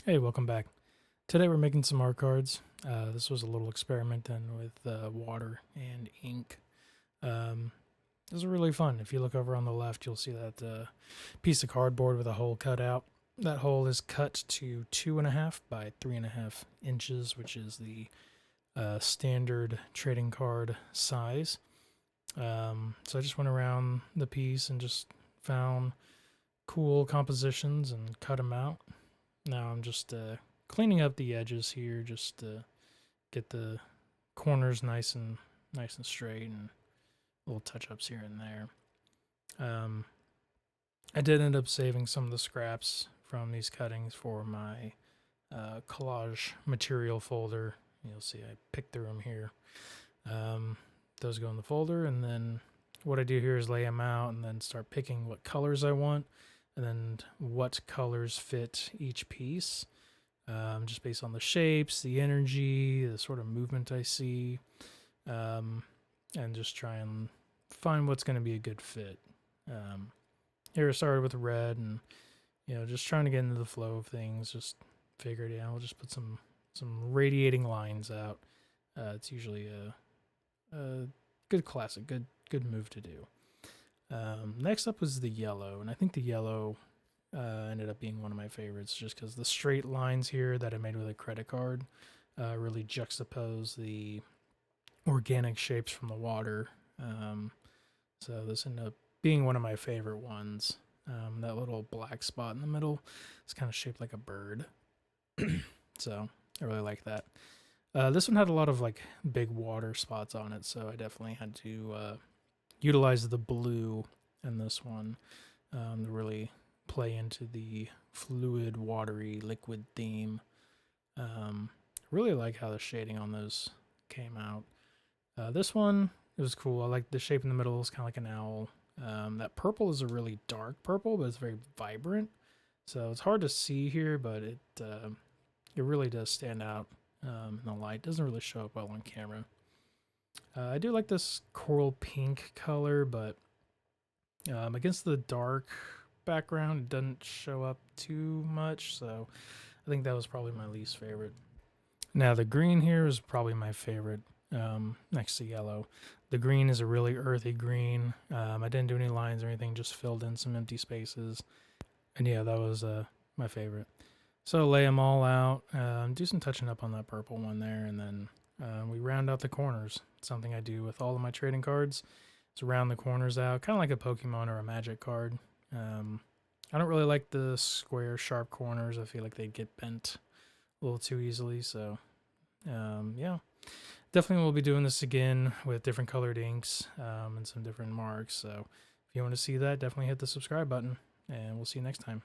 Hey, welcome back. Today we're making some art cards. This was a little experiment done with water and ink. Um, this is really fun. If you look over on the left, you'll see that piece of cardboard with a hole cut out. That hole is cut to 2.5 by 3.5 inches, which is the standard trading card size. So I just went around the piece and just found cool compositions and cut them out. Now I'm just cleaning up the edges here, just to get the corners nice and straight, and little touch ups here and there. Um, I did end up saving some of the scraps from these cuttings for my collage material folder. You'll see I picked through them here. Those go in the folder, and then what I do here is lay them out and then start picking what colors I want and then what colors fit each piece, just based on the shapes, the energy, the sort of movement I see, and just try and find what's going to be a good fit. Here I started with red, and just trying to get into the flow of things. Just figured, yeah, I'll just put some radiating lines out. It's usually a good classic, good move to do. Next up was the yellow, and I think the yellow ended up being one of my favorites just because the straight lines here that I made with a credit card really juxtapose the organic shapes from the water. So this ended up being one of my favorite ones. That little black spot in the middle is kind of shaped like a bird. So I really like that. This one had a lot of like big water spots on it, so I definitely had to utilize the blue in this one to really play into the fluid, watery, liquid theme. Really like how the shading on those came out. This one, it was cool. I like the shape in the middle. It's kind of like an owl. That purple is a really dark purple, but it's very vibrant. So it's hard to see here, but it really does stand out in the light. It doesn't really show up well on camera. I do like this coral pink color, but against the dark background, it doesn't show up too much. So I think that was probably my least favorite. Now the green here is probably my favorite, next to yellow. The green is a really earthy green. I didn't do any lines or anything, just filled in some empty spaces. And yeah, that was my favorite. So lay them all out, do some touching up on that purple one there, and then we round out the corners. It's something I do with all of my trading cards. Is round the corners out, kind of like a Pokemon or a Magic card. I don't really like the square, sharp corners. I feel like they get bent a little too easily. So, yeah, definitely we'll be doing this again with different colored inks and some different marks. So, if you want to see that, definitely hit the subscribe button, and we'll see you next time.